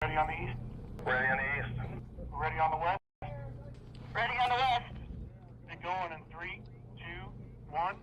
Ready on the east? Ready on the east. Ready on the west? Ready on the west. Get going in 3, 2, 1.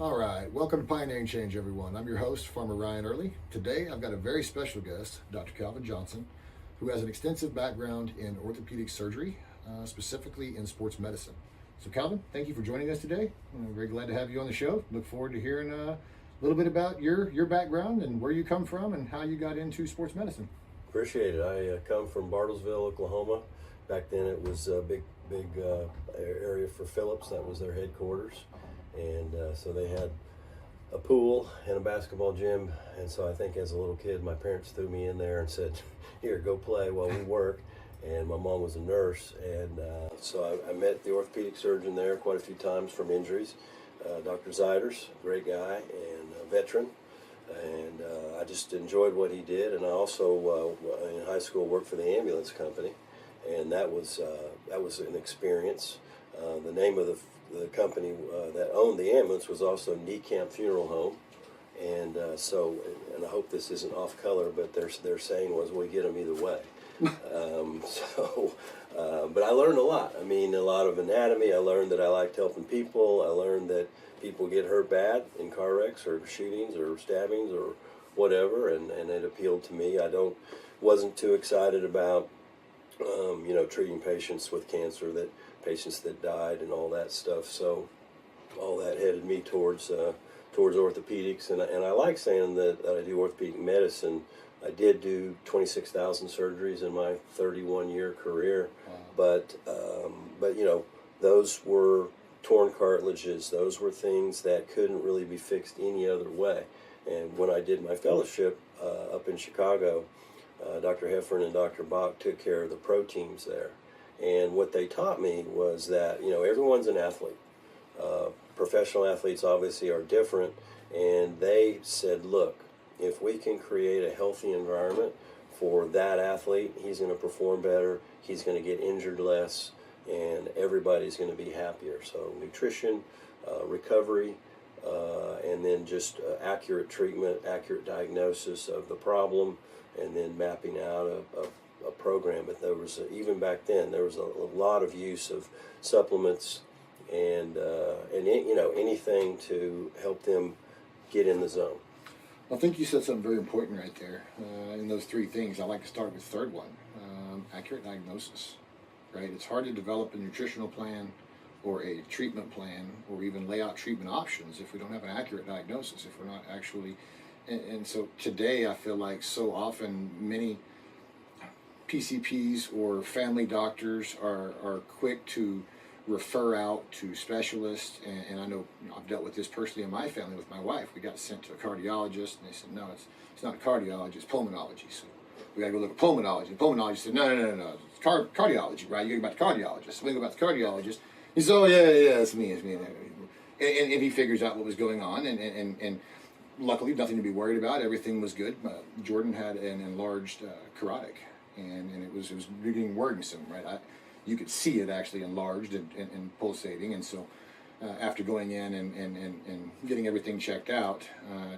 All right, welcome to Pioneering Change, everyone. I'm your host, Farmer Ryan Early. Today, I've got a very special guest, Dr. Calvin Johnson, who has an extensive background in orthopedic surgery, specifically in sports medicine. So, Calvin, thank you for joining us today. I'm very glad to have you on the show. Look forward to hearing a little bit about your background and where you come from and how you got into sports medicine. Appreciate it. I come from Bartlesville, Oklahoma. Back then, it was a big area for Phillips. That was their headquarters. And so they had a pool and a basketball gym. And so I think as a little kid, my parents threw me in there and said, here, go play while we work. And my mom was a nurse. And so I met the orthopedic surgeon there quite a few times from injuries. Dr. Zeiders, great guy and a veteran. And I just enjoyed what he did. And I also, in high school, worked for the ambulance company. And that was an experience. The name of the company that owned the ambulance was also Niekamp Funeral Home, and and I hope this isn't off color, but their saying was, "We get them either way." But I learned a lot. I mean, a lot of anatomy. I learned that I liked helping people. I learned that people get hurt bad in car wrecks or shootings or stabbings or whatever, and it appealed to me. Wasn't too excited about treating patients with cancer, patients that died and all that stuff. So all that headed me towards orthopedics, and I like saying that I do orthopedic medicine. I did do 26,000 surgeries in my 31-year career. Wow. But those were torn cartilages. Those were things that couldn't really be fixed any other way. And when I did my fellowship up in Chicago, Dr. Heffern and Dr. Bach took care of the pro teams there. And what they taught me was that, everyone's an athlete. Professional athletes obviously are different. And they said, look, if we can create a healthy environment for that athlete, he's going to perform better, he's going to get injured less, and everybody's going to be happier. So nutrition, recovery, and then just accurate treatment, accurate diagnosis of the problem, and then mapping out a program. But there was, even back then, there was a lot of use of supplements and anything to help them get in the zone. I think you said something very important right there. In those three things, I like to start with the third one, accurate diagnosis, right? It's hard to develop a nutritional plan or a treatment plan or even lay out treatment options if we don't have an accurate diagnosis, if we're not actually, and so today I feel like so often many PCPs or family doctors are quick to refer out to specialists, and I know I've dealt with this personally in my family with my wife. We got sent to a cardiologist, and they said, no, it's not a cardiologist, it's pulmonology. So we got to go look at pulmonology. The pulmonologist said, no, it's cardiology, right? You go back to cardiologist. So we go back to cardiologist. He said, oh, yeah, it's me. And he figures out what was going on, and luckily nothing to be worried about. Everything was good. Jordan had an enlarged carotid, and it was getting worrisome, right? You could see it actually enlarged and pulsating, and so after going in and getting everything checked out,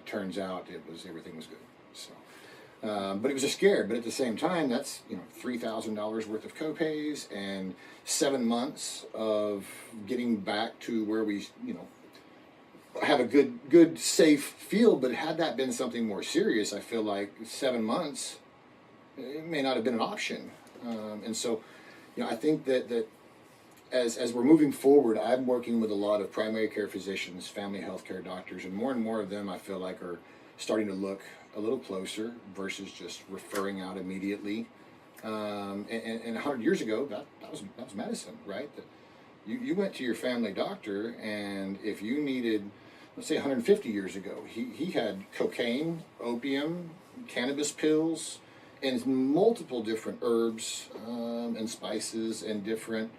turns out everything was good. So, but it was a scare. But at the same time, that's $3,000 worth of copays and 7 months of getting back to where we have a good safe field. But had that been something more serious, I feel like 7 months it may not have been an option, and so. I think that as we're moving forward, I'm working with a lot of primary care physicians, family health care doctors, and more of them I feel like are starting to look a little closer versus just referring out immediately. And 100 years ago, that was medicine, right? You went to your family doctor, and if you needed, let's say 150 years ago, he had cocaine, opium, cannabis pills, and multiple different herbs and spices and different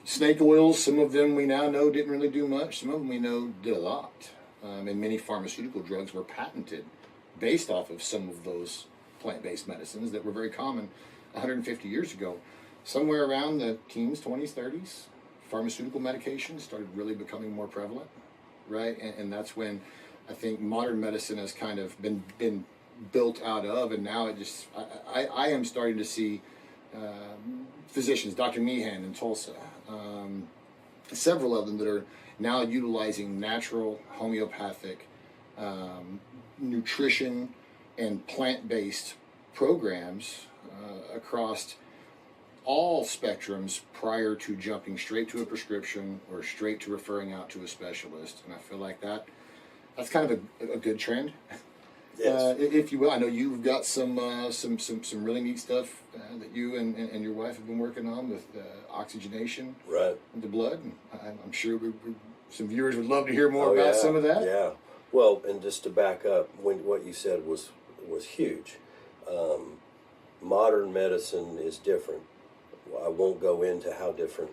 snake oils. Some of them we now know didn't really do much. Some of them we know did a lot. And many pharmaceutical drugs were patented based off of some of those plant-based medicines that were very common 150 years ago. Somewhere around the teens, 20s, 30s, pharmaceutical medications started really becoming more prevalent, right? And that's when I think modern medicine has kind of been built out of, and now it just, I am starting to see physicians, Dr. Meehan in Tulsa, several of them that are now utilizing natural homeopathic nutrition and plant-based programs across all spectrums prior to jumping straight to a prescription or straight to referring out to a specialist. And I feel like that's kind of a good trend. Yes. If you will. I know you've got some really neat stuff that you and your wife have been working on with oxygenation Right. of the blood. And I'm sure some viewers would love to hear more about some of that. Yeah. Well, and just to back up, what you said was huge. Modern medicine is different. I won't go into how different.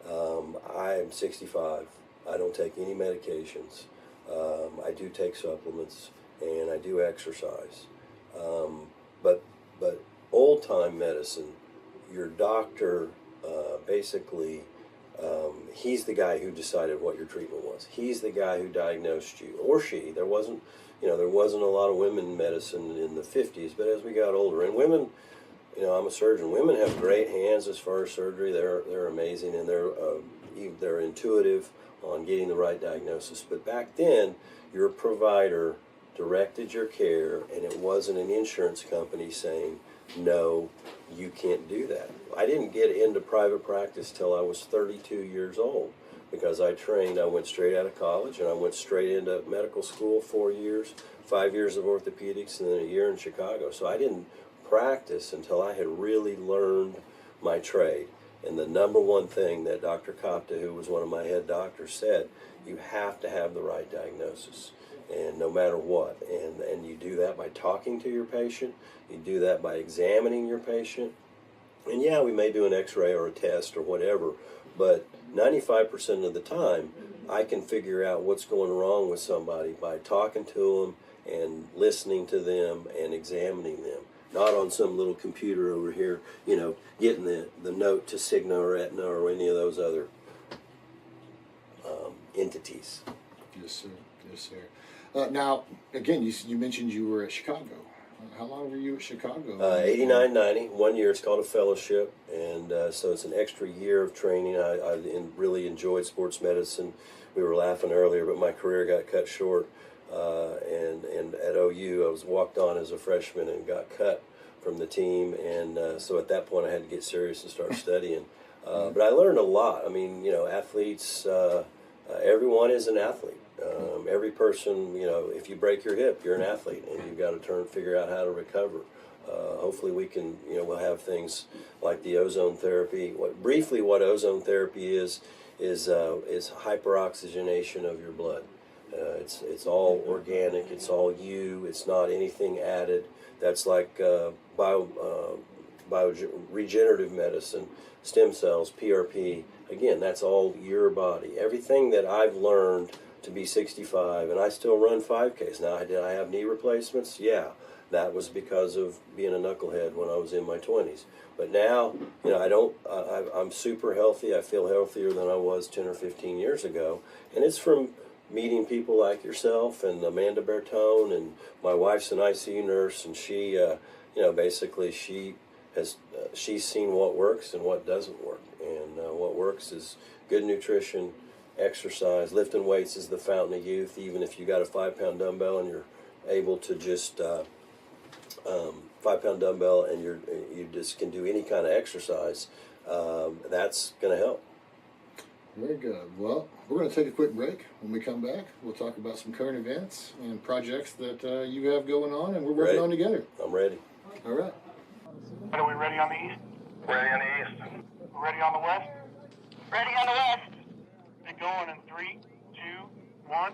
I'm 65. I don't take any medications. I do take supplements, and I do exercise. But old-time medicine, your doctor basically, he's the guy who decided what your treatment was. He's the guy who diagnosed you, or she. There wasn't a lot of women in medicine in the 50s, but as we got older, and women, I'm a surgeon. Women have great hands as far as surgery. They're amazing, and they're intuitive on getting the right diagnosis. But back then, your provider directed your care, and it wasn't an insurance company saying, no, you can't do that. I didn't get into private practice till I was 32 years old because I went straight out of college, and I went straight into medical school, 4 years, 5 years of orthopedics, and then a year in Chicago. So I didn't practice until I had really learned my trade. And the number one thing that Dr. Kopta, who was one of my head doctors, said, you have to have the right diagnosis, and no matter what. And you do that by talking to your patient. You do that by examining your patient. And yeah, we may do an x-ray or a test or whatever, but 95% of the time, I can figure out what's going wrong with somebody by talking to them and listening to them and examining them. Not on some little computer over here, getting the note to Cigna or Aetna or any of those other entities. Yes, sir. Yes, sir. Now, again, you mentioned you were at Chicago. How long were you at Chicago? 89, 90. 1 year. It's called a fellowship, and so it's an extra year of training. I really enjoyed sports medicine. We were laughing earlier, but my career got cut short. And at OU, I was walked on as a freshman and got cut from the team, and so at that point I had to get serious and start studying. But I learned a lot. I mean, athletes, everyone is an athlete. Every person, if you break your hip, you're an athlete, and you've got to figure out how to recover. Hopefully we can, we'll have things like the ozone therapy. What ozone therapy is hyperoxygenation of your blood. It's all organic. It's all you. It's not anything added. That's like regenerative medicine, stem cells, PRP. Again, that's all your body. Everything that I've learned to be 65, and I still run 5Ks. Now, did I have knee replacements? Yeah, that was because of being a knucklehead when I was in my 20s. But now, I'm super healthy. I feel healthier than I was 10 or 15 years ago, and it's from meeting people like yourself and Amanda Bertone, and my wife's an ICU nurse, and she, basically she's seen what works and what doesn't work. And what works is good nutrition, exercise. Lifting weights is the fountain of youth. Even if you got a 5-pound dumbbell and you're able to just 5-pound dumbbell and you just can do any kind of exercise, that's going to help. Very good. Well, we're going to take a quick break. When we come back, we'll talk about some current events and projects that you have going on and we're working on together. I'm ready. All right. Are we ready on the east? Ready on the east. Ready on the west? Ready on the west. Get going in 3, 2, 1.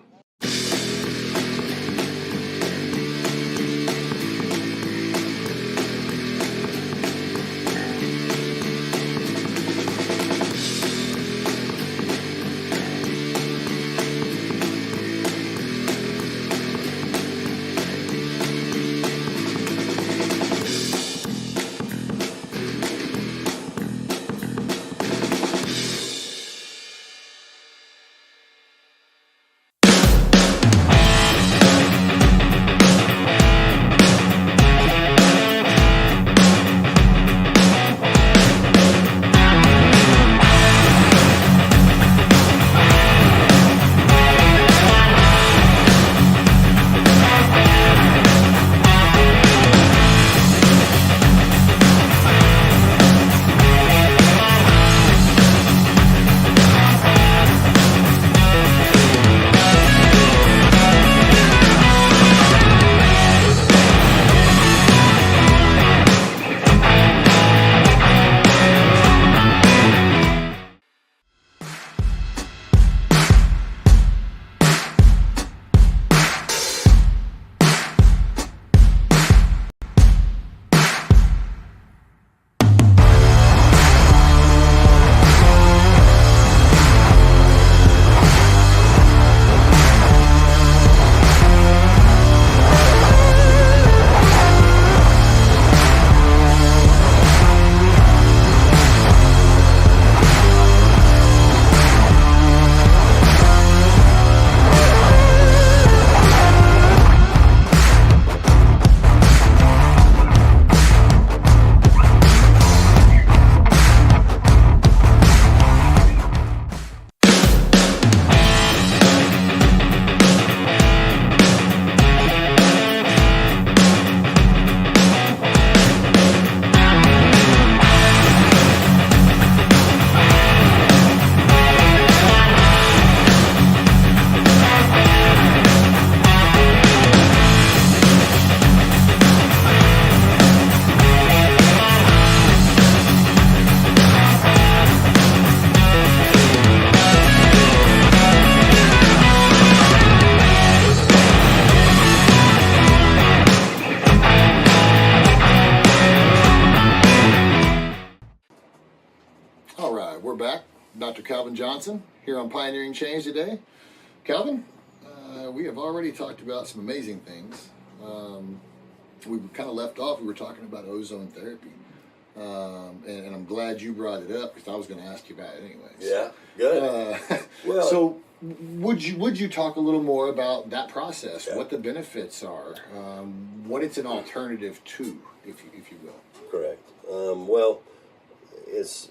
we're back. Dr. Calvin Johnson here on Pioneering Change today. Calvin, we have already talked about some amazing things. We kind of left off, we were talking about ozone therapy. And I'm glad you brought it up because I was going to ask you about it anyways. Yeah, good. Well, so would you talk a little more about that process, Yeah. what the benefits are, what it's an alternative to, if you will? Correct. Well, it's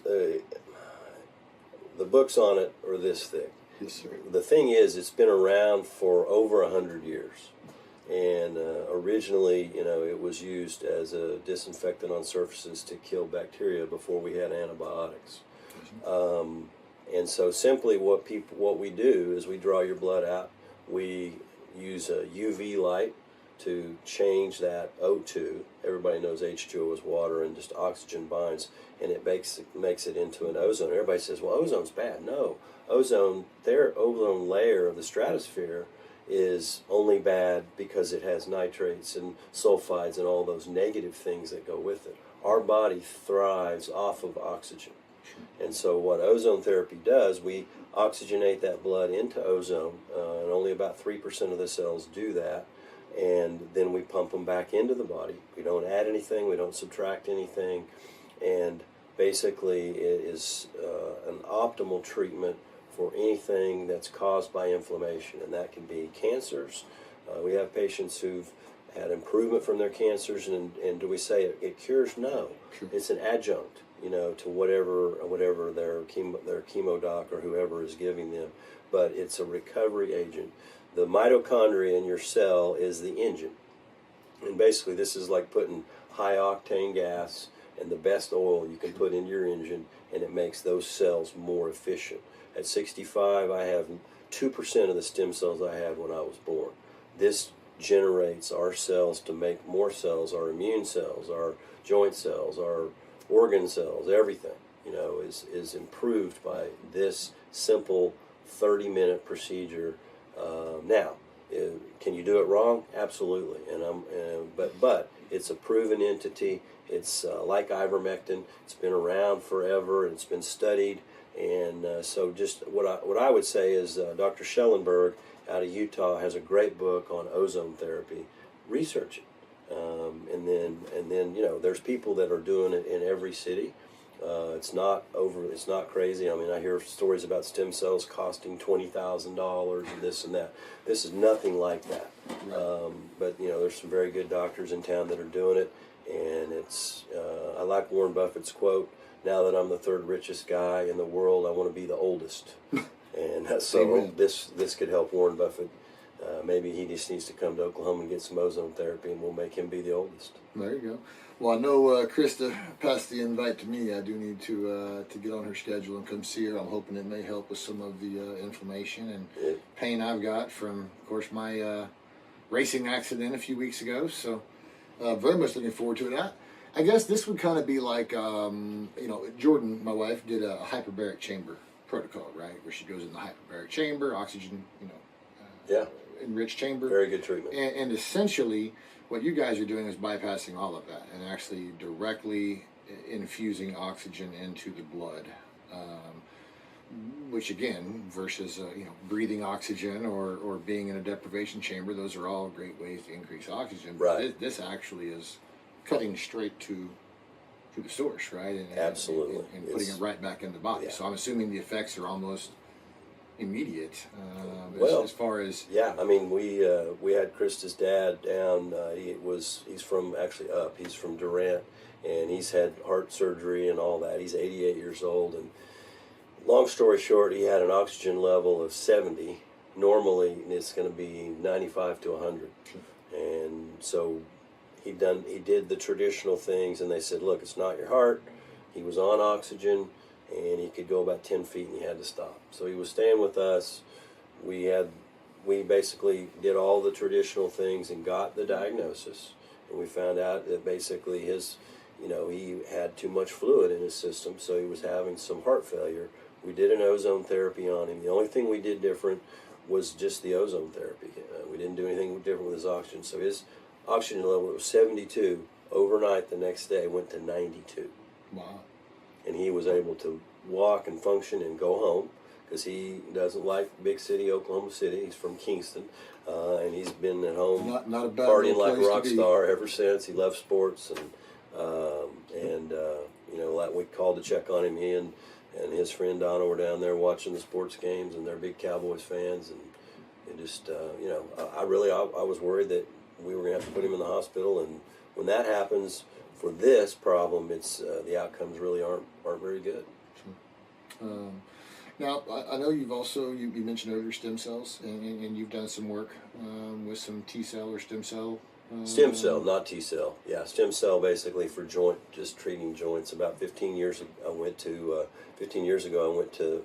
the books on it are this thick. Yes, sir. The thing is, it's been around for over 100 years. And originally, it was used as a disinfectant on surfaces to kill bacteria before we had antibiotics. And so simply what we do is we draw your blood out. We use a UV light to change that O2. Everybody knows H2O is water and just oxygen binds, and it makes it into an ozone. Everybody says, well, ozone's bad. No, ozone layer of the stratosphere is only bad because it has nitrates and sulfides and all those negative things that go with it. Our body thrives off of oxygen. And so what ozone therapy does, we oxygenate that blood into ozone, and only about 3% of the cells do that, and then we pump them back into the body. We don't add anything, we don't subtract anything, and basically it is an optimal treatment for anything that's caused by inflammation, and that can be cancers. We have patients who've had improvement from their cancers, and do we say it cures? No. Sure. It's an adjunct, to whatever their chemo doc or whoever is giving them, but it's a recovery agent. The mitochondria in your cell is the engine, and basically this is like putting high octane gas and the best oil you can put into your engine, and it makes those cells more efficient. At 65, I have 2% of the stem cells I had when I was born. This generates our cells to make more cells, our immune cells, our joint cells, our organ cells, everything, is improved by this simple 30-minute procedure. Now, can you do it wrong? Absolutely, but it's a proven entity. It's like ivermectin. It's been around forever. It's been studied. And so just what I would say is Dr. Schellenberg out of Utah has a great book on ozone therapy. Research it. And then there's people that are doing it in every city. It's not crazy. I mean, I hear stories about stem cells costing $20,000 and this and that. This is nothing like that. But there's some very good doctors in town that are doing it, and it's I like Warren Buffett's quote, now that I'm the third richest guy in the world, I want to be the oldest. And so this could help Warren Buffett. Maybe he just needs to come to Oklahoma and get some ozone therapy, and we'll make him be the oldest. There you go. Well, I know Krista passed the invite to me. I do need to get on her schedule and come see her. I'm hoping it may help with some of the inflammation and pain I've got from, of course, my racing accident a few weeks ago. So very much looking forward to it. I guess this would kind of be like, Jordan, my wife, did a hyperbaric chamber protocol, right? Where she goes in the hyperbaric chamber, oxygen, enriched chamber. Very good treatment. And essentially, what you guys are doing is bypassing all of that and actually directly infusing oxygen into the blood. Which again, versus breathing oxygen or being in a deprivation chamber, those are all great ways to increase oxygen. But Right. this actually is cutting straight to the source, right? And, Absolutely. And putting it right back in the body. Yeah. So I'm assuming the effects are almost immediate. Well, as far as yeah, I mean, we had Krista's dad down. He's from Durant, and he's had heart surgery and all that. He's 88 years old, and long story short, he had an oxygen level of 70. Normally, it's going to be 95 to 100, and so he did the traditional things, and they said, look, it's not your heart. He was on oxygen, and he could go about 10 feet, and he had to stop. So he was staying with us. We basically did all the traditional things and got the diagnosis, and we found out that basically he had too much fluid in his system, so he was having some heart failure. We did an ozone therapy on him. The only thing we did different was just the ozone therapy. We didn't do anything different with his oxygen. So his oxygen level was 72. Overnight, the next day, went to 92. wow. and he was able to walk and function and go home because he doesn't like big city Oklahoma City. He's from Kingston, and he's been at home Not a bad partying little like a place rock to be. star ever since. He loves sports, and like we called to check on him. He and his friend Donna were down there watching the sports games, and they're big Cowboys fans. And it just, I was worried that we were going to have to put him in the hospital. And when that happens for this problem, it's the outcomes really aren't very good. Now, I know you've also, you mentioned earlier stem cells, and you've done some work with some T-cell or stem cell. Stem cell, not T-cell. Yeah, stem cell basically for just treating joints. About 15 years ago, I went to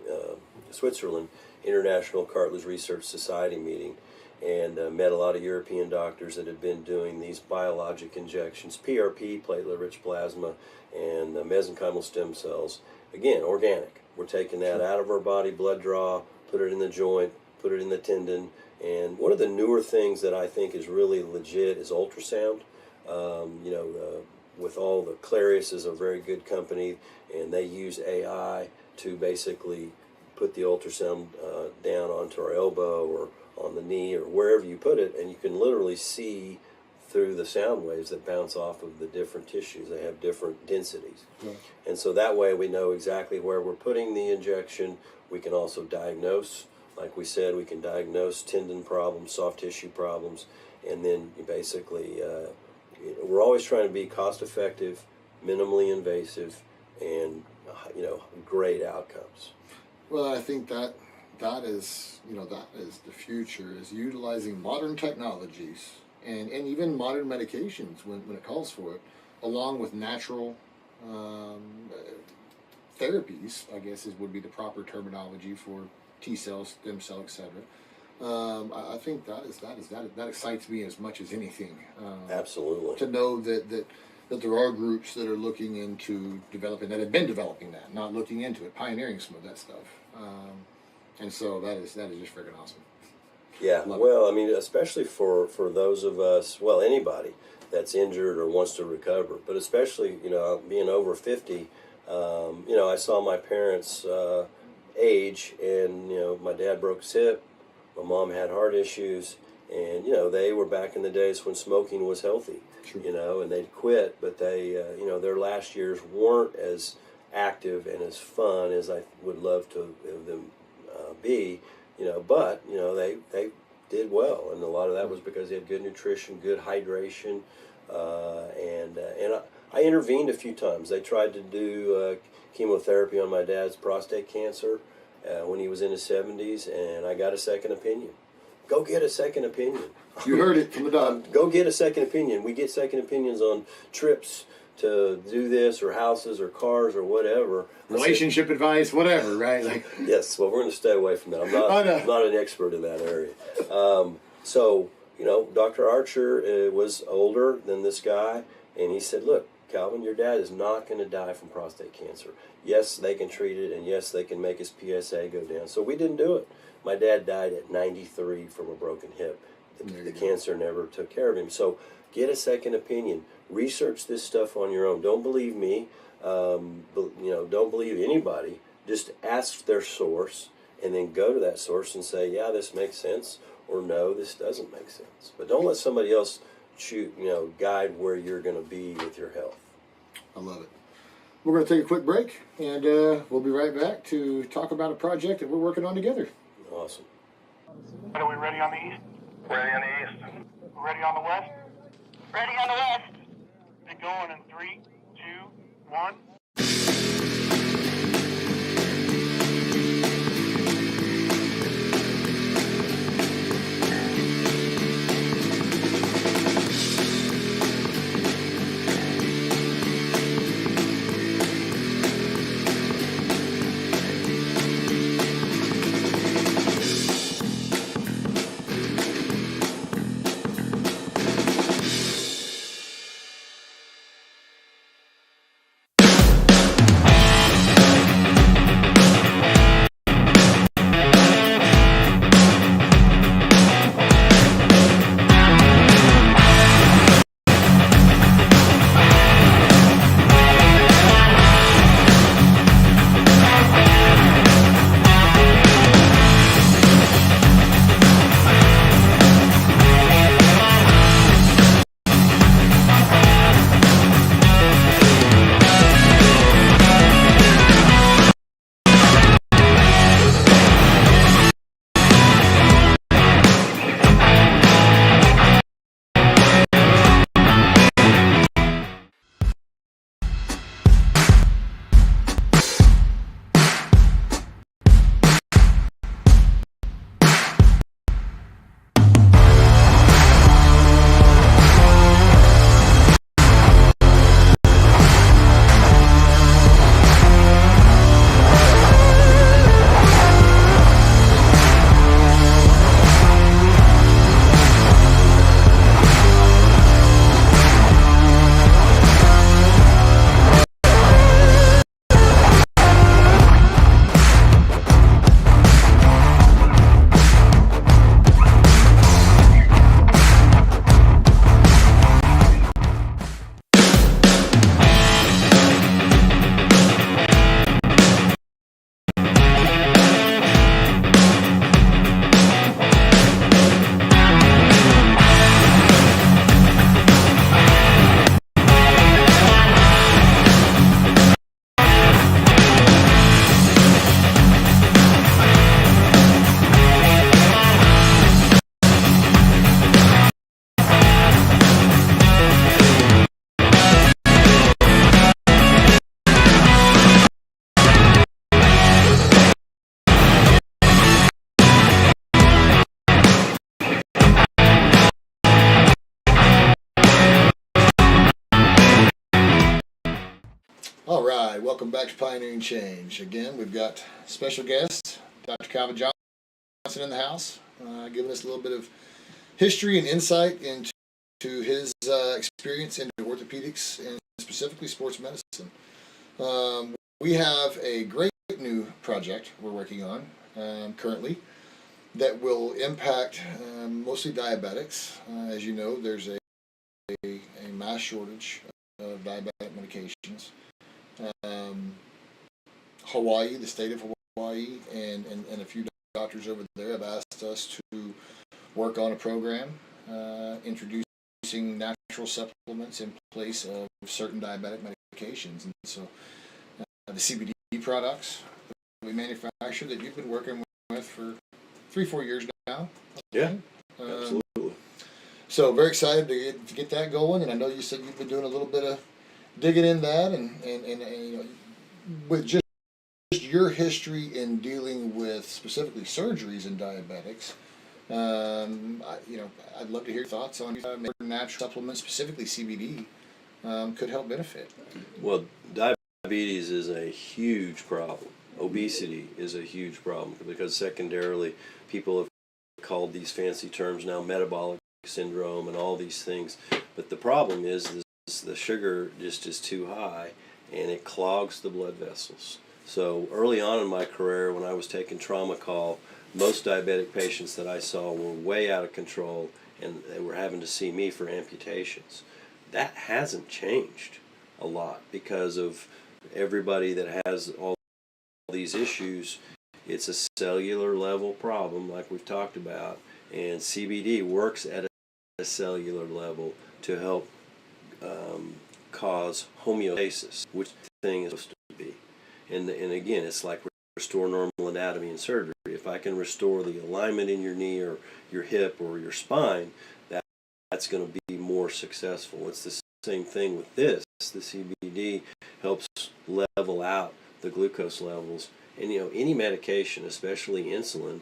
Switzerland, International Cartilage Research Society meeting, and met a lot of European doctors that had been doing these biologic injections, PRP, platelet-rich plasma, and mesenchymal stem cells. Again, organic. We're taking that out of our body, blood draw, put it in the joint, put it in the tendon. And one of the newer things that I think is really legit is ultrasound. With all the Clarius is a very good company, and they use AI to basically put the ultrasound down onto our elbow or on the knee or wherever you put it, and you can literally see through the sound waves that bounce off of the different tissues. They have different densities. Yeah. And so that way we know exactly where we're putting the injection. We can also diagnose. Like we said, we can diagnose tendon problems, soft tissue problems, and then you basically, we're always trying to be cost effective, minimally invasive, and great outcomes. Well, I think that is the future, is utilizing modern technologies and even modern medications when it calls for it, along with natural therapies, I guess would be the proper terminology for T-cells, stem cell, etc. I think that excites me as much as anything. Absolutely. To know that there are groups that are looking into developing, that have been developing that, not looking into it, pioneering some of that stuff. And so that is just freaking awesome. Yeah, Love well, I mean, especially for those of us, well, anybody that's injured or wants to recover, but especially, being over 50, I saw my parents age, and, my dad broke his hip, my mom had heart issues, and, they were back in the days when smoking was healthy, True. and they'd quit, but they, their last years weren't as active and as fun as I would love to have them be, but, they did well, and a lot of that was because they had good nutrition, good hydration, and I intervened a few times. They tried to do chemotherapy on my dad's prostate cancer when he was in his 70s, and I got a second opinion. Go get a second opinion. You heard it from the doc. Go get a second opinion. We get second opinions on trips to do this, or houses, or cars, or whatever. Relationship advice, whatever, right? Like, yes, well, we're going to stay away from that. I'm not an expert in that area. So, Dr. Archer was older than this guy, and he said, look, Calvin, your dad is not going to die from prostate cancer. Yes, they can treat it, and yes, they can make his PSA go down. So we didn't do it. My dad died at 93 from a broken hip. The cancer never took care of him. So get a second opinion. Research this stuff on your own. Don't believe me. Don't believe anybody. Just ask their source, and then go to that source and say, yeah, this makes sense, or no, this doesn't make sense. But don't let somebody else guide where you're going to be with your health. I love it. We're going to take a quick break, and we'll be right back to talk about a project that we're working on together. Awesome. Are we ready on the east? Ready on the east. Ready on the west? Ready on the west. Get going in 3, 2, 1. All right, welcome back to Pioneering Change. Again, we've got special guest, Dr. Calvin Johnson in the house, giving us a little bit of history and insight into his experience in orthopedics and specifically sports medicine. We have a great new project we're working on currently that will impact mostly diabetics. As you know, there's a mass shortage of diabetic medications. Hawaii, the state of Hawaii, and a few doctors over there have asked us to work on a program introducing natural supplements in place of certain diabetic medications. And so the CBD products that we manufacture that you've been working with for 3-4 years now. Yeah, absolutely. So very excited to get that going, and I know you said you've been doing a little bit of digging in that, and you know, with just your history in dealing with specifically surgeries in diabetics. I'd love to hear your thoughts on natural supplements, specifically CBD, could help benefit. Well, diabetes is a huge problem. Obesity is a huge problem because secondarily people have called these fancy terms now metabolic syndrome and all these things. But the problem is the sugar just is too high and it clogs the blood vessels. So early on in my career when I was taking trauma call, most diabetic patients that I saw were way out of control and they were having to see me for amputations. That hasn't changed a lot because of everybody that has all these issues. It's a cellular level problem like we've talked about, and CBD works at a cellular level to help cause homeostasis, which the thing is supposed to be. And again, it's like restore normal anatomy in surgery. If I can restore the alignment in your knee or your hip or your spine, that's going to be more successful. It's the same thing with this. The CBD helps level out the glucose levels. And you know, any medication, especially insulin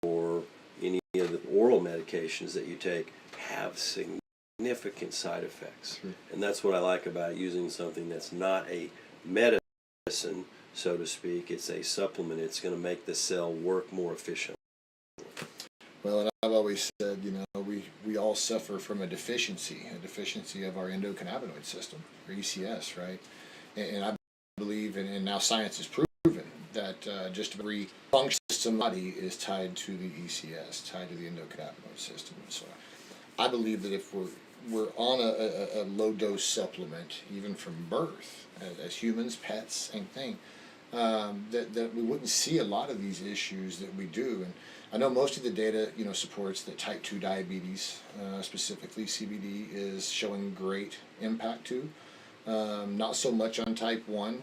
or any of the oral medications that you take, have significant side effects. Sure. And that's what I like about using something that's not a medicine, so to speak. It's a supplement. It's going to make the cell work more efficiently. Well, and I've always said, you know, we all suffer from a deficiency of our endocannabinoid system, or ECS, right? And I believe, and now science has proven that just every function of the body is tied to the ECS, tied to the endocannabinoid system. And so I believe that if we're on a low dose supplement, even from birth, as humans, pets, same thing, that we wouldn't see a lot of these issues that we do. And I know most of the data, you know, supports that type 2 diabetes, specifically CBD, is showing great impact to. Not so much on type 1.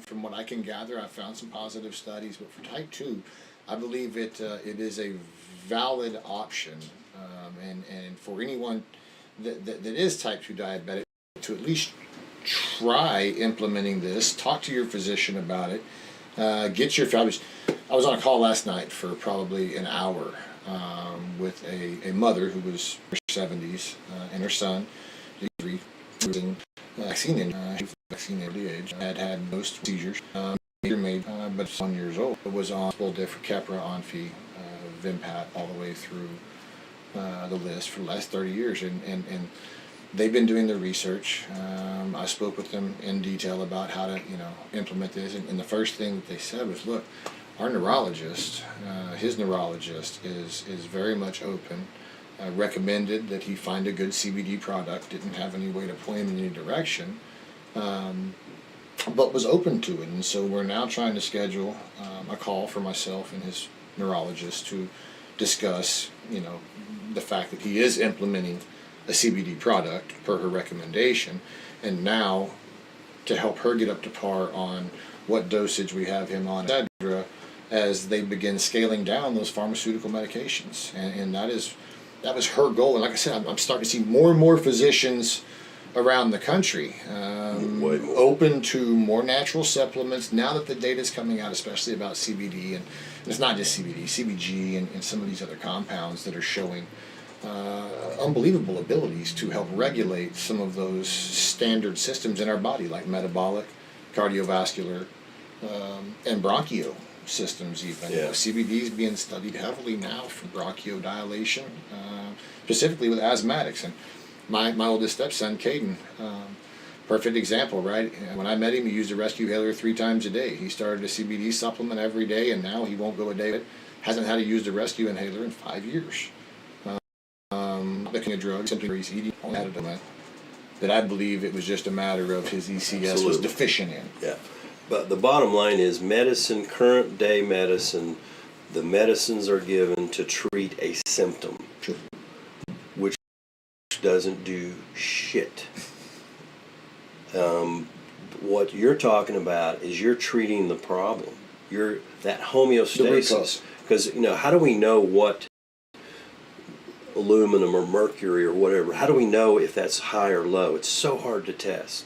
From what I can gather, I've found some positive studies, but for type 2, I believe it is a valid option, and for anyone that is type 2 diabetic to at least try implementing this. Talk to your physician about it. Get your. I was on a call last night for probably an hour with a mother who was in her 70s and her son, vaccine early age, had most seizures. But 1 year old. It was on different Keppra, Onfi, Vimpat, all the way through the list for the last 30 years, and they've been doing their research. I spoke with them in detail about how to, you know, implement this, and the first thing that they said was, look, our neurologist, his neurologist is very much open, recommended that he find a good CBD product, didn't have any way to point him in any direction, but was open to it. And so we're now trying to schedule a call for myself and his neurologist to discuss, you know, the fact that he is implementing a CBD product per her recommendation, and now to help her get up to par on what dosage we have him on, etc., as they begin scaling down those pharmaceutical medications. And that was her goal. And like I said, I'm starting to see more and more physicians around the country open to more natural supplements now that the data is coming out, especially about CBD, and it's not just CBD, CBG, and some of these other compounds that are showing unbelievable abilities to help regulate some of those standard systems in our body, like metabolic, cardiovascular, and bronchio systems even. Yeah. CBD is being studied heavily now for bronchodilation, specifically with asthmatics. And my oldest stepson, Caden, perfect example, right? When I met him, he used a rescue inhaler 3 times a day. He started a CBD supplement every day, and now he won't go a day. Hasn't had to use a rescue inhaler in 5 years. Looking at drugs, simply he's eating that I believe it was just a matter of his ECS was Absolutely. deficient in. Yeah. But the bottom line is medicine, current day medicine, the medicines are given to treat a symptom, Sure. which doesn't do shit. What you're talking about is you're treating the problem. You're that homeostasis. Because, how do we know what aluminum or mercury or whatever, how do we know if that's high or low? It's so hard to test.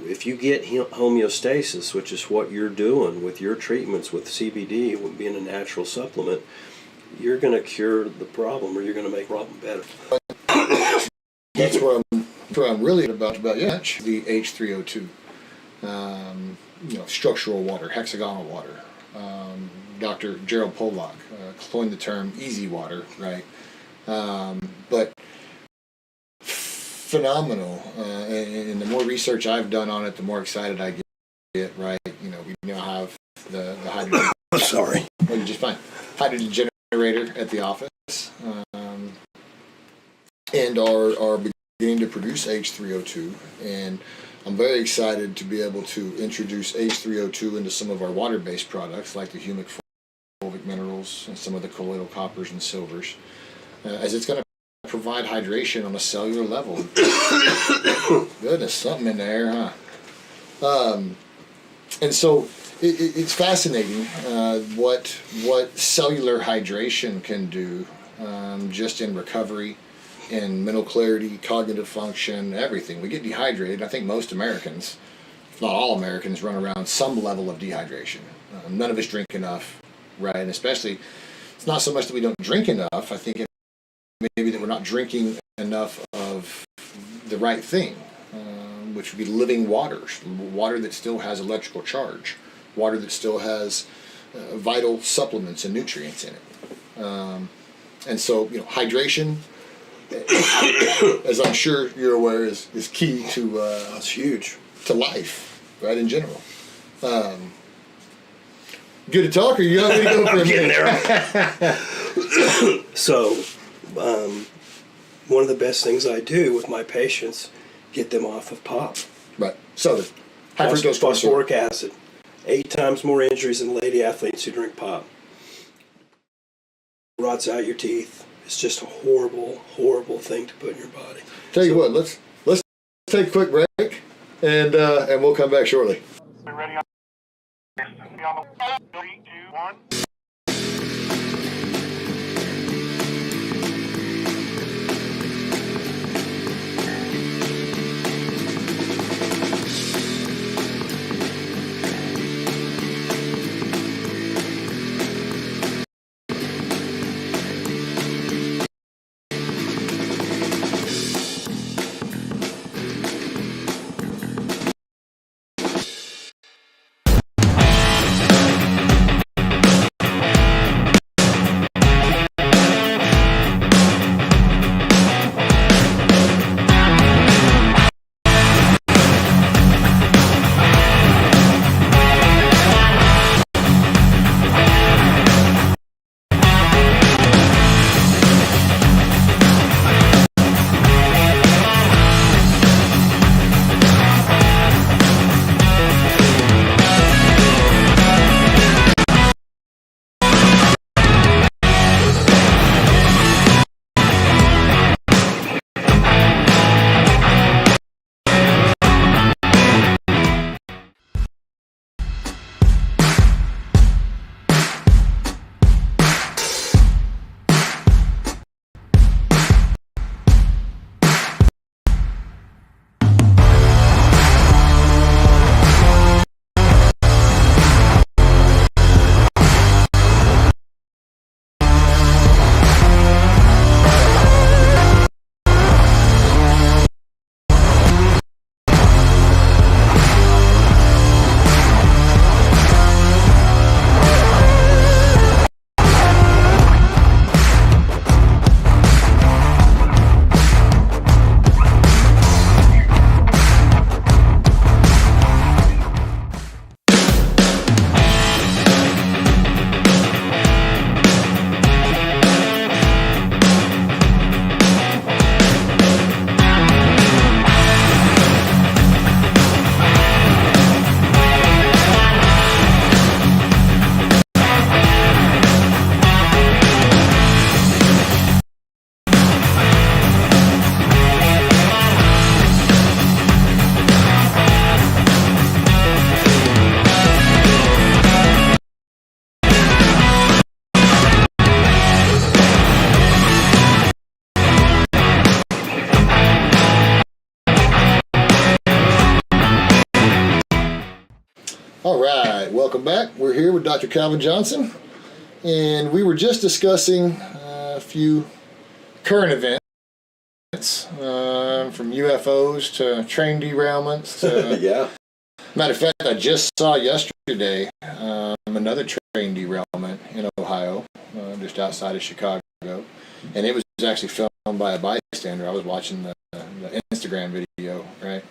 If you get homeostasis, which is what you're doing with your treatments with CBD, with being a natural supplement, you're going to cure the problem, or you're going to make the problem better. That's what I'm really about the H3O2, structural water, hexagonal water. Dr. Gerald Pollock coined the term easy water, right? But phenomenal, and the more research I've done on it, the more excited I get, right? We now have the hydrogen. Sorry. Well, you're just fine. Hydrogen generator at the office, and are beginning to produce H3O2, and I'm very excited to be able to introduce H3O2 into some of our water-based products, like the humic fulvic minerals and some of the colloidal coppers and silvers, as it's going to provide hydration on a cellular level. Goodness, something in there, huh? And so it's fascinating what cellular hydration can do, just in recovery, in mental clarity, cognitive function, everything. We get dehydrated. I think most Americans, if not all Americans, run around some level of dehydration. None of us drink enough, right? And especially, it's not so much that we don't drink enough. I think it maybe that we're not drinking enough of the right thing, which would be living waters, water that still has electrical charge, water that still has vital supplements and nutrients in it. And so, hydration, as I'm sure you're aware, is key to That's huge. to life, right, in general. Good to talk, or you want me to go for a Getting minute? there. So, one of the best things I do with my patients, get them off of pop. Right. So the high fructose corn syrup. Phosphoric acid. 8 times more injuries in lady athletes who drink pop. Rots out your teeth. It's just a horrible, horrible thing to put in your body. Tell you what, let's take a quick break, and we'll come back shortly. We're ready on the 3, 2, 1. All right, welcome back. We're here with Dr. Calvin Johnson, and we were just discussing a few current events, from UFOs to train derailments. To, Yeah. matter of fact, I just saw yesterday another train derailment in Ohio, just outside of Chicago, and it was actually filmed by a bystander. I was watching the Instagram video, right?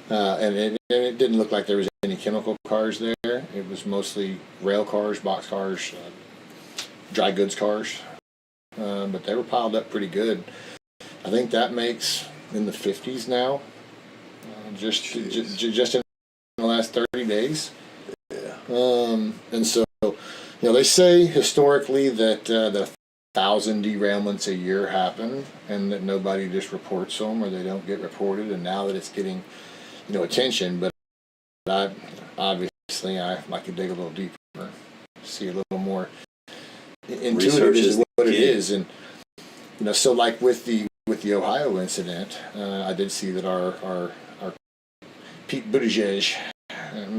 And it didn't look like there was any chemical cars there. It was mostly rail cars, box cars, dry goods cars. But they were piled up pretty good. I think that makes in the 50s now, just in the last 30 days. Yeah. And so, they say historically that the 1,000 derailments a year happen, and that nobody just reports them, or they don't get reported. And now that it's getting attention, but I like to dig a little deeper, see a little more intuitive is what it is. And so like with the Ohio incident, I did see that our Pete Buttigieg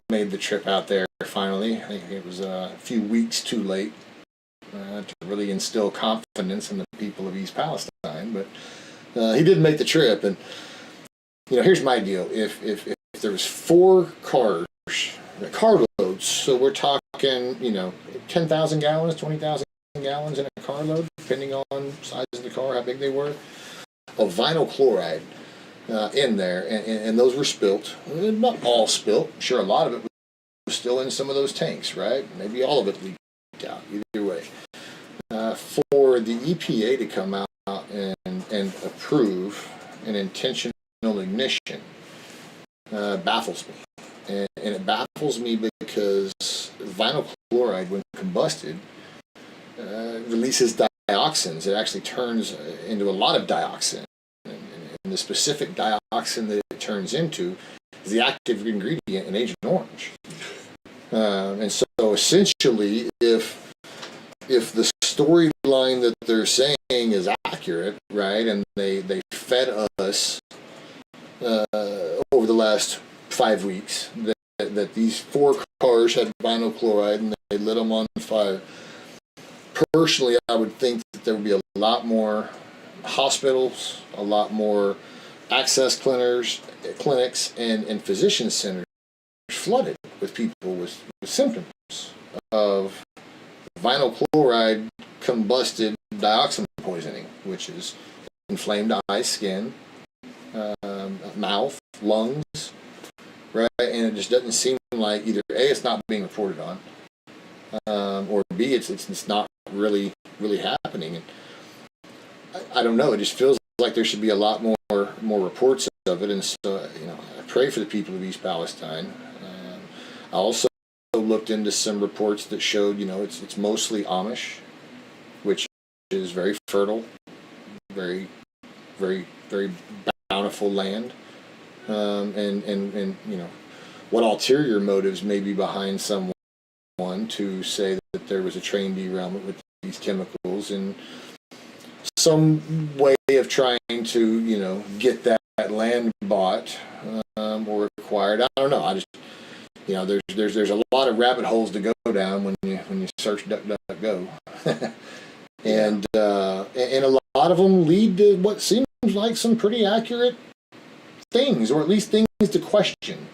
made the trip out there finally. I think it was a few weeks too late to really instill confidence in the people of East Palestine, but he did make the trip. And here's my deal. If there was 4 carloads, so we're talking, 10,000 gallons, 20,000 gallons in a carload, depending on size of the car, how big they were, of vinyl chloride in there, and those were spilt. Not all spilt. Sure, a lot of it was still in some of those tanks, right? Maybe all of it leaked out. Either way, for the EPA to come out and approve an intentional ignition baffles me, and it baffles me because vinyl chloride, when combusted, releases dioxins. It actually turns into a lot of dioxin, and the specific dioxin that it turns into is the active ingredient in Agent Orange. And so essentially, if the storyline that they're saying is accurate, right, and they fed us over the last 5 weeks that these 4 cars had vinyl chloride and they lit them on fire, personally, I would think that there would be a lot more hospitals, a lot more access clinics, and physician centers flooded with people with symptoms of vinyl chloride combusted dioxin poisoning, which is inflamed eyes, skin, mouth, lungs, right? And it just doesn't seem like either A, it's not being reported on, or B, it's not really happening. And I don't know. It just feels like there should be a lot more reports of it. And so I pray for the people of East Palestine. I also looked into some reports that showed it's mostly Amish, which is very fertile, very very very bountiful land, and what ulterior motives may be behind someone to say that there was a train derailment with these chemicals, and some way of trying to get that land bought or acquired. I don't know. I just there's a lot of rabbit holes to go down when you search DuckDuckGo, and a lot of them lead to what seems like some pretty accurate things, or at least things to question.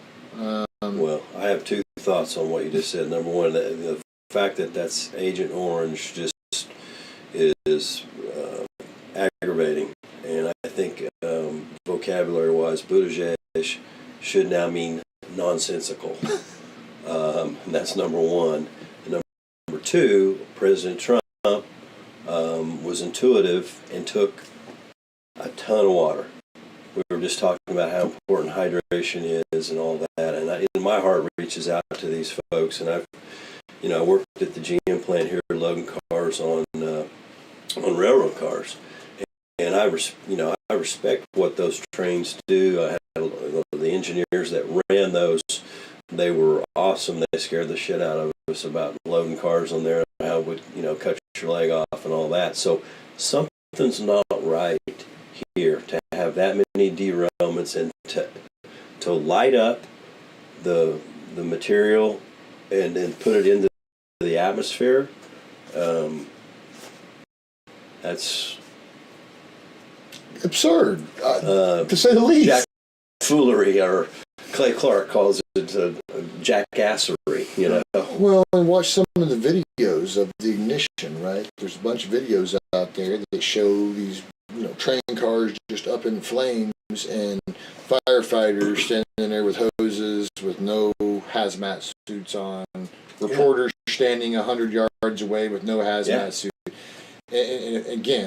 Well, I have 2 thoughts on what you just said. Number one, the fact that that's Agent Orange just is aggravating, and I think vocabulary-wise, Buttigieg should now mean nonsensical. That's number one. And number two, President Trump was intuitive and took a ton of water. We were just talking about how important hydration is and all that, and my heart reaches out to these folks. And I worked at the GM plant here loading cars on railroad cars, and I respect what those trains do. I had the engineers that ran those. They were awesome. They scared the shit out of us about loading cars on there, how it would cut your leg off and all that. So something's not right here to have that many derailments and to light up the the material and then put it into the atmosphere, that's absurd, to say the least. Jack foolery, or Clay Clark calls it jackassery, you know. Well, and watch some of the videos of the ignition, right? There's a bunch of videos out there that show these, train cars just up in flames and firefighters standing there with hoses with no hazmat suits on, reporters standing 100 yards away with no hazmat suit. And again,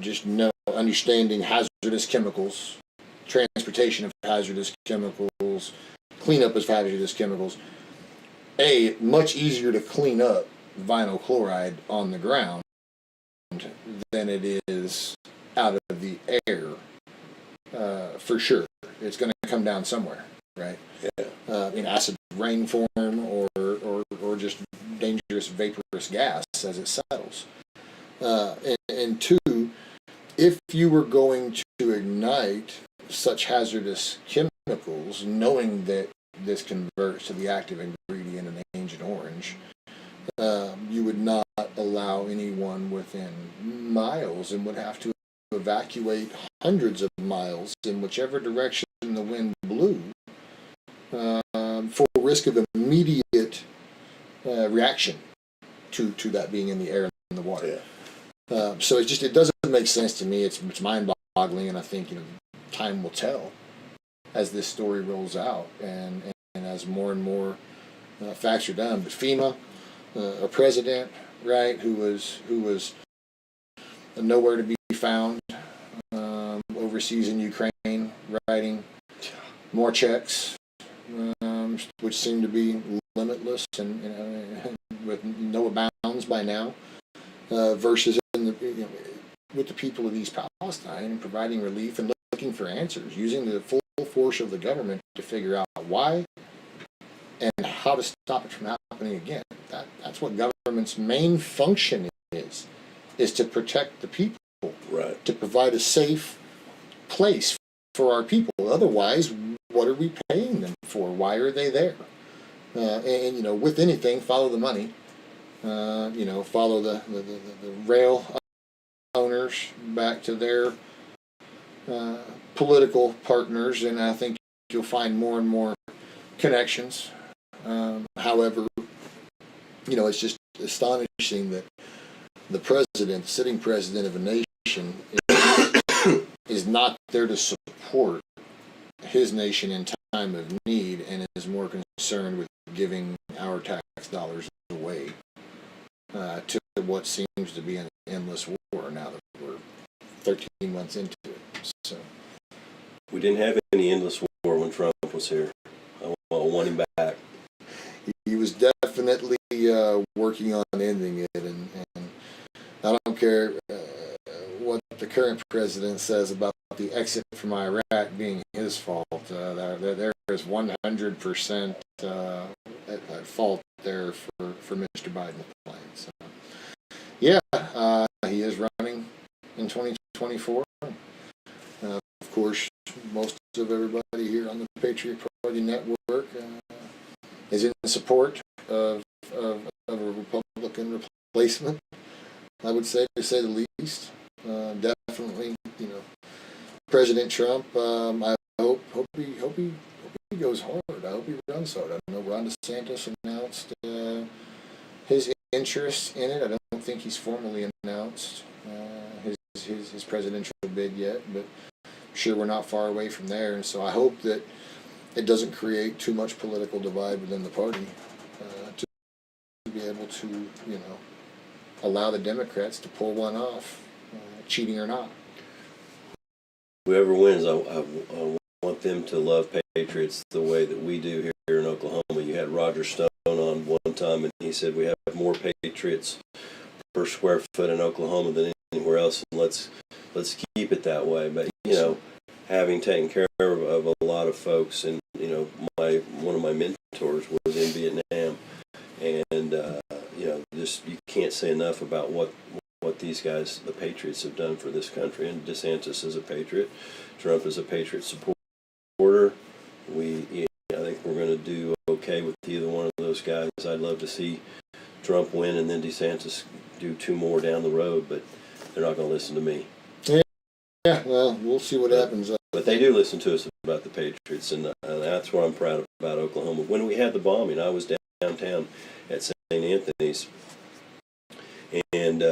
just understanding hazardous chemicals, transportation of hazardous chemicals, cleanup of hazardous chemicals. Much easier to clean up vinyl chloride on the ground than it is out of the air, for sure. It's going to come down somewhere, right? In acid rain form or just dangerous vaporous gas as it settles. And two, if you were going to ignite such hazardous chemicals, knowing that this converts to the active ingredient in Agent Orange, you would not allow anyone within miles and would have to evacuate hundreds of miles in whichever direction the wind blew, for risk of immediate reaction to that being in the air and the water. So it doesn't make sense to me. It's mind-boggling, and I think time will tell as this story rolls out and as more and more facts are done. But FEMA, a president, right, who was nowhere to be found, overseas in Ukraine, writing more checks, which seem to be limitless and with no bounds by now, versus with the people of East Palestine and providing relief and looking for answers, using the full force of the government to figure out why and how to stop it from happening again. That's what government's main function is to protect the people, right? To provide a safe place for our people. Otherwise, what are we paying them for? Why are they there? And with anything, follow the money. Follow the rail owners back to their political partners, and I think you'll find more and more connections. However, it's just astonishing that the sitting president of a nation, is not there to support his nation in time of need and is more concerned with giving our tax dollars away to what seems to be an endless war now that we're 13 months into it. So we didn't have any endless war when Trump was here. I want him back. He was definitely working on ending it, and I don't care what the current president says about the exit from Iraq being his fault. There is 100% at fault there for Mr. Biden's plan. So, he is running in 2024. Of course, most of everybody here on the Patriot Party Network is in support of a Republican replacement, I would say, to say the least. Definitely, President Trump. I hope he goes hard. I hope he runs hard. I know Ron DeSantis announced his interest in it. I don't think he's formally announced his presidential bid yet, but I'm sure we're not far away from there. And so I hope that it doesn't create too much political divide within the party to be able to, allow the Democrats to pull one off, cheating or not. Whoever wins, I want them to love Patriots the way that we do here in Oklahoma. You had Roger Stone on one time, and he said we have more Patriots per square foot in Oklahoma than anywhere else, and let's keep it that way. But having taken care of a lot of folks, and one of my mentors was in Vietnam, and just you can't say enough about what these guys, the Patriots, have done for this country. And DeSantis is a patriot, Trump is a Patriot supporter. I think we're going to do okay with either one of those guys. I'd love to see Trump win and then DeSantis do 2 more down the road, but they're not going to listen to me. Yeah, well, we'll see what happens. But they do listen to us about the Patriots, and that's what I'm proud of about Oklahoma. When we had the bombing, I was downtown at St. Anthony's, and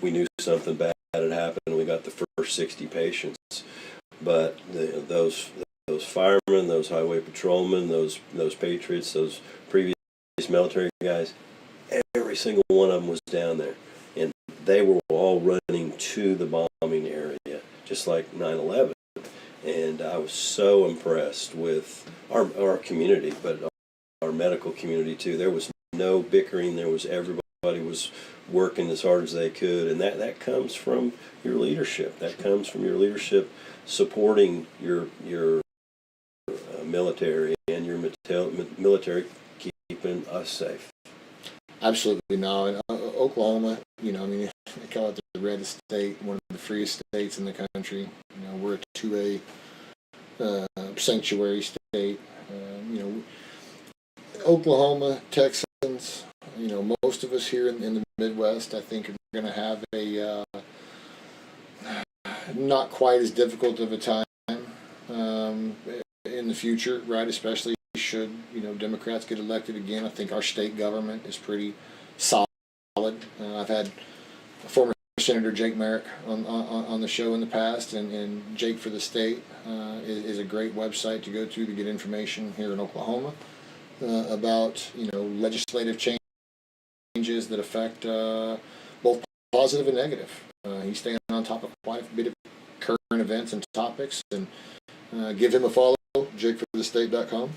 we knew something bad had happened, and we got the first 60 patients. But those firemen, those highway patrolmen, those patriots, those previous military guys, every single one of them was down there, and they were all running to the bombing area, just like 9/11. And I was so impressed with our community, but our medical community too. There was no bickering. There was everybody was working as hard as they could, and that comes from your leadership. That comes from your leadership supporting your military and your military keeping us safe. Absolutely no. And Oklahoma, I call it the red state, one of the freest states in the country. We're a 2A sanctuary state. Oklahoma, Texans, most of us here in the Midwest, I think, are going to have a not quite as difficult of a time in the future, right? Especially should Democrats get elected again. I think our state government is pretty solid. I've had former Senator Jake Merrick on the show in the past, and Jake for the State is a great website to go to get information here in Oklahoma about legislative changes that affect both positive and negative. He's staying on top of quite a bit of current events and topics, and give him a follow, JakeForTheState.com.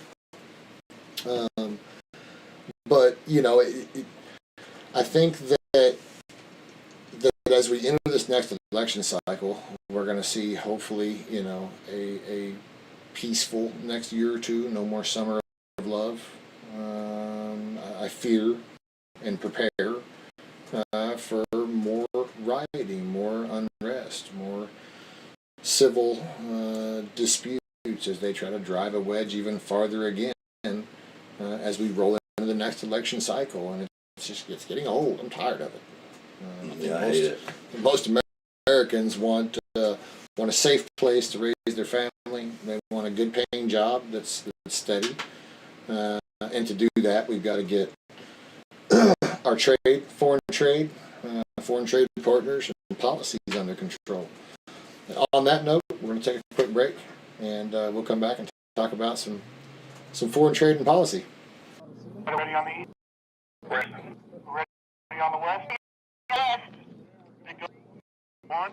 But I think that as we enter this next election cycle, we're going to see hopefully a peaceful next year or two. No more summer of love. I fear and prepare for more rioting, more unrest, more civil disputes as they try to drive a wedge even farther again as we roll into the next election cycle. And it's getting old. I'm tired of it. I hate it. Most Americans want a safe place to raise their family. They want a good paying job that's steady. And to do that, we've got to get our foreign trade partners and policies under control. On that note, we're going to take a quick break, and we'll come back and talk about some foreign trade and policy. Ready on the east? West. Ready on the west? West. Pick up 1.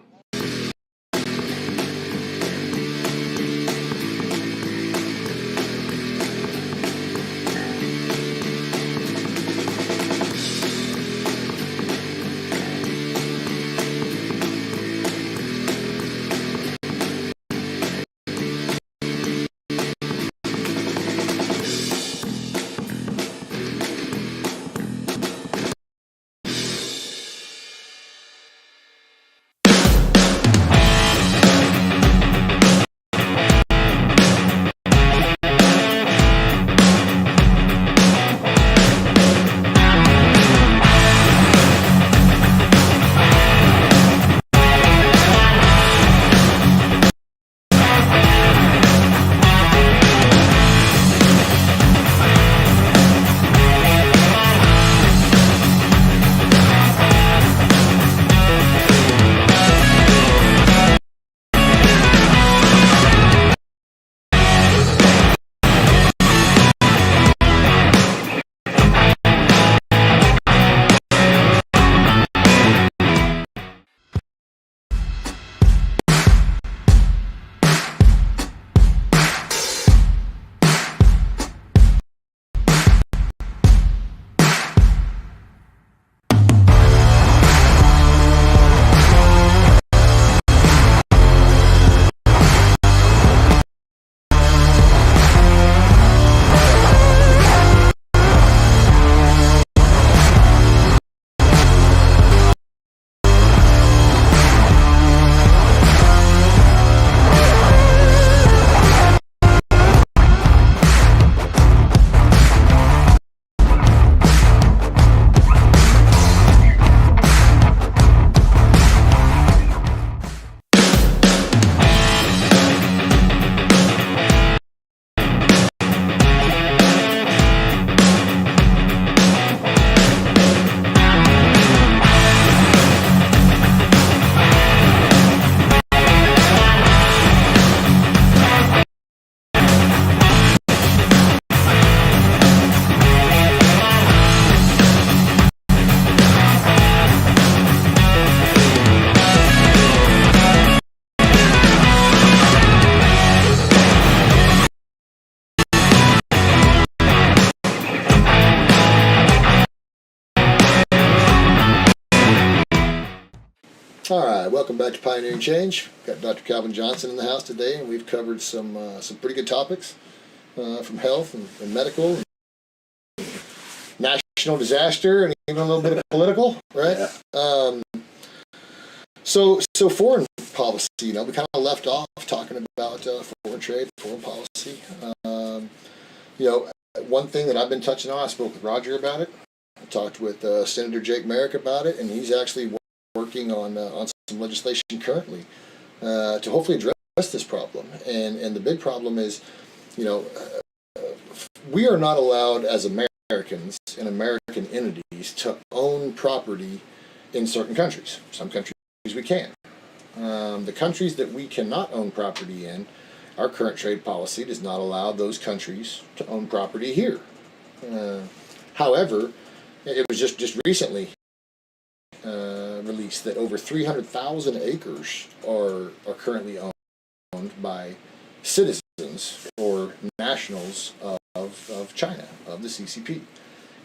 All right, welcome back to Pioneering Change. Got Dr. Calvin Johnson in the house today, and we've covered some pretty good topics from health and medical, and national disaster, and even a little bit of political, right? Yeah. So foreign policy. We kind of left off talking about foreign trade, foreign policy. One thing that I've been touching on, I spoke with Roger about it. I talked with Senator Jake Merrick about it, and he's actually working on some legislation currently to hopefully address this problem. And the big problem is, we are not allowed as Americans and American entities to own property in certain countries. Some countries we can. The countries that we cannot own property in, our current trade policy does not allow those countries to own property here. However, it was just recently released that over 300,000 acres are currently owned by citizens or nationals of China, of the CCP.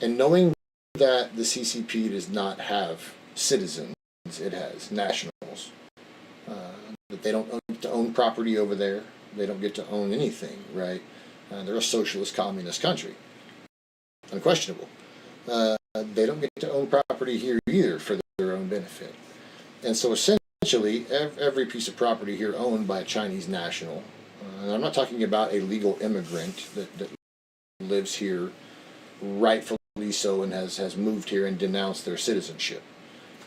And knowing that the CCP does not have citizens, it has nationals, that they don't get to own property over there, they don't get to own anything, right? They're a socialist communist country, unquestionable. They don't get to own property here either for their own benefit. And so essentially, every piece of property here owned by a Chinese national, and I'm not talking about a legal immigrant that lives here rightfully so and has moved here and denounced their citizenship.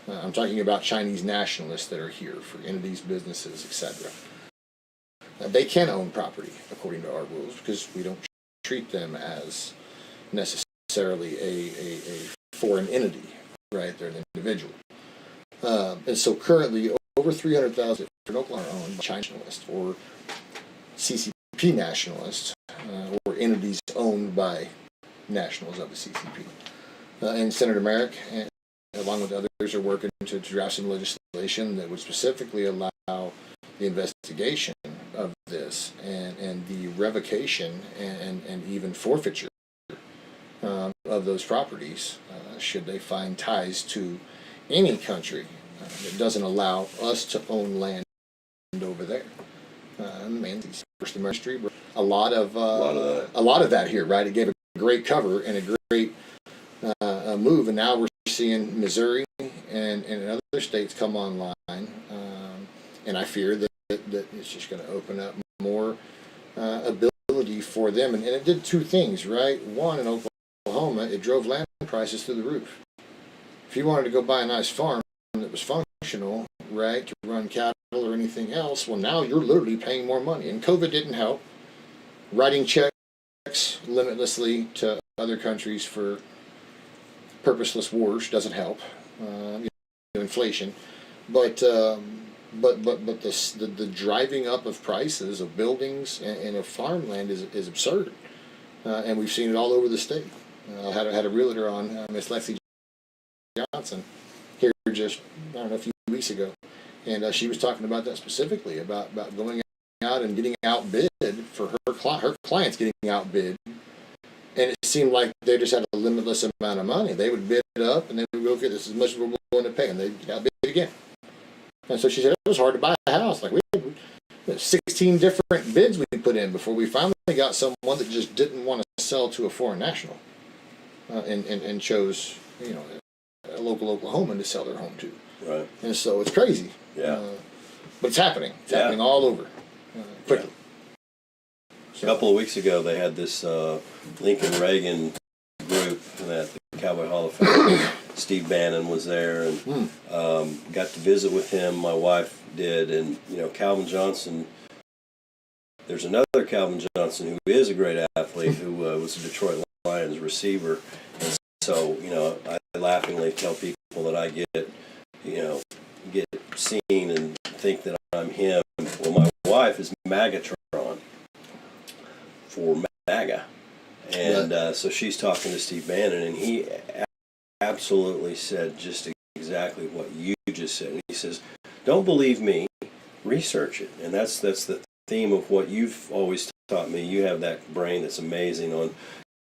I'm talking about Chinese nationalists that are here for entities, businesses, etc. They can own property according to our rules because we don't treat them as necessarily a foreign entity, right? They're an individual. And so currently, over 300,000 in Oklahoma are owned by Chinese nationalists or CCP nationalists or entities owned by nationals of the CCP. And Senator Merrick, along with others, are working to draft some legislation that would specifically allow the investigation of this and the revocation and even forfeiture of those properties should they find ties to any country that doesn't allow us to own land over there. First Ministry, a lot of that here, right? It gave a great cover and a great move, and now we're seeing Missouri and other states come online, and I fear that it's just going to open up more ability for them. And it did two things, right? One, in Oklahoma, it drove land prices through the roof. If you wanted to go buy a nice farm that was functional, right, to run cattle or anything else, well, now you're literally paying more money. And COVID didn't help. Writing checks limitlessly to other countries for purposeless wars doesn't help. Inflation, but the driving up of prices of buildings and of farmland is absurd, and we've seen it all over the state. I had a realtor on, Miss Lexi Johnson, here just a few weeks ago, and she was talking about that specifically about going out and getting outbid for her clients getting outbid. And it seemed like they just had a limitless amount of money. They would bid it up, and they would go, okay, this is as much as we're willing to pay, and they'd outbid it again. And so she said, it was hard to buy a house. Like, we had 16 different bids we put in before we finally got someone that just didn't want to sell to a foreign national and chose, a local Oklahoman to sell their home to. Right. And so it's crazy. Yeah. But it's happening. It's happening all over quickly. Yeah. A couple of weeks ago, they had this Lincoln Reagan group at the Cowboy Hall of Fame. Steve Bannon was there, and got to visit with him. My wife did, and Calvin Johnson. There's another Calvin Johnson who is a great athlete, who was a Detroit Lions receiver. And so, I laughingly tell people that I get seen and think that I'm him. Well, my wife is Magatron for MAGA, and so she's talking to Steve Bannon, and he absolutely said just exactly what you just said. And he says, "Don't believe me, research it." And that's the theme of what you've always taught me. You have that brain that's amazing on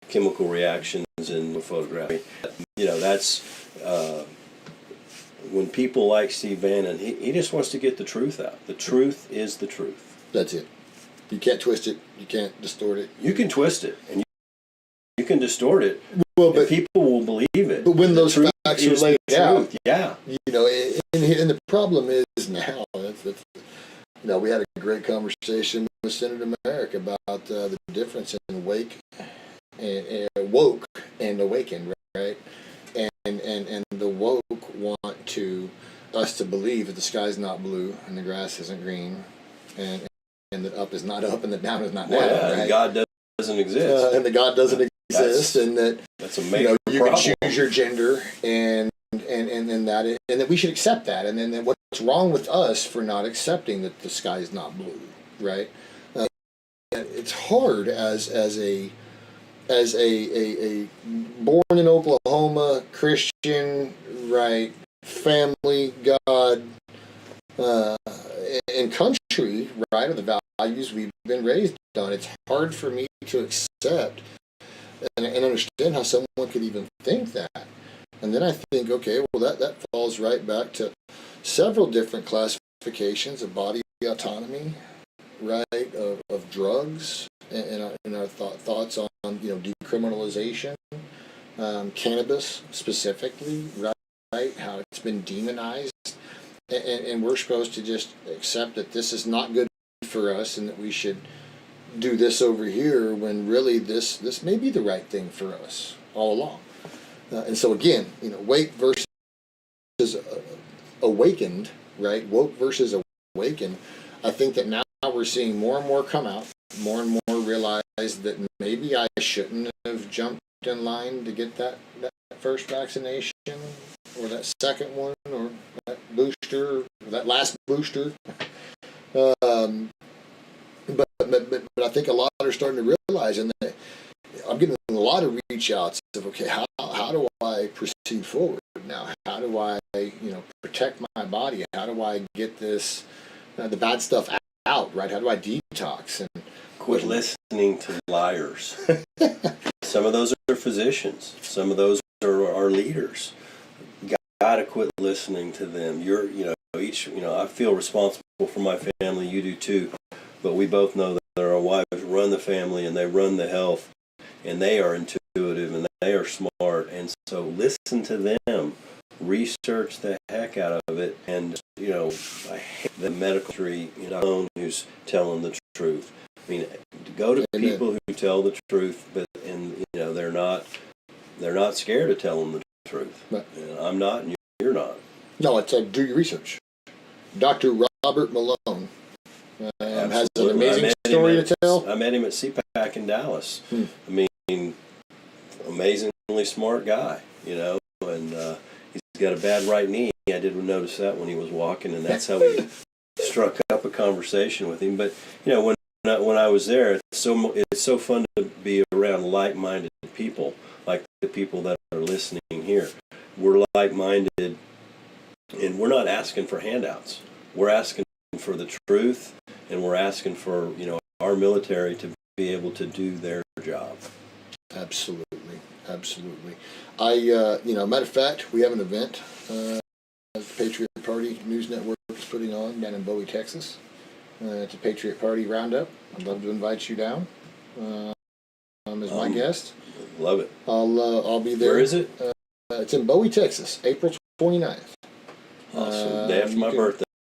chemical reactions and photography. That's when people like Steve Bannon, he just wants to get the truth out. The truth is the truth. That's it. You can't twist it. You can't distort it. You can twist it and you can distort it. Well, and but people will believe it. But when those truth facts are is the laid out, truth. Yeah. and the problem is now, we had a great conversation with Senator Merrick about the difference in woke and awakened, right? And the woke want us to believe that the sky's not blue and the grass isn't green, and that up is not up and the down is not down. Yeah, right? and God doesn't exist. And that God doesn't exist, and that that's a major you problem. can choose your gender, and that we should accept that, and then what's wrong with us for not accepting that the sky is not blue, right? And it's hard as a born in Oklahoma Christian, right, family, God, and country, right, of the values we've been raised on. It's hard for me to accept and understand how someone could even think that. And then I think, okay, well, that falls right back to several different classifications of body autonomy, right, of drugs, and our thoughts on decriminalization, cannabis specifically, right, how it's been demonized, and we're supposed to just accept that this is not good for us and that we should do this over here when really this may be the right thing for us all along. And so again, wake versus awakened, right? Woke versus awakened. I think that now we're seeing more and more come out, more and more realize that maybe I shouldn't have jumped in line to get that first vaccination or that second one or that booster or that last booster. But I think a lot are starting to realize, and that I'm getting a lot of reach outs of, okay, how do I proceed forward now? How do I protect my body? How do I get this the bad stuff out, right? How do I detox and quit listening to liars? Some of those are physicians. Some of those are leaders. You gotta quit listening to them. I feel responsible for my family. You do too. But we both know that our wives run the family and they run the health, and they are intuitive and they are smart. And so listen to them, research the heck out of it. And I hate the medical tree, who's telling the truth. I mean, go to people who tell the truth, but they're not scared of telling the truth. Right. And I'm not, and you're not. No, it's do your research. Dr. Robert Malone has an amazing story to tell. I met him at CPAC in Dallas. I mean, amazingly smart guy, and he's got a bad right knee. I didn't notice that when he was walking, and that's how we struck up a conversation with him. But when I was there, it's so fun to be around like-minded people, like the people that are listening here. We're like-minded, and we're not asking for handouts. We're asking for the truth, and we're asking for our military to be able to do their job. Absolutely. Matter of fact, we have an event the Patriot Party News Network is putting on down in Bowie, Texas. It's a Patriot Party Roundup. I'd love to invite you down as my guest. Love it. I'll be there. Where is it? It's in Bowie, Texas, April 29th. Awesome. Day after my birthday.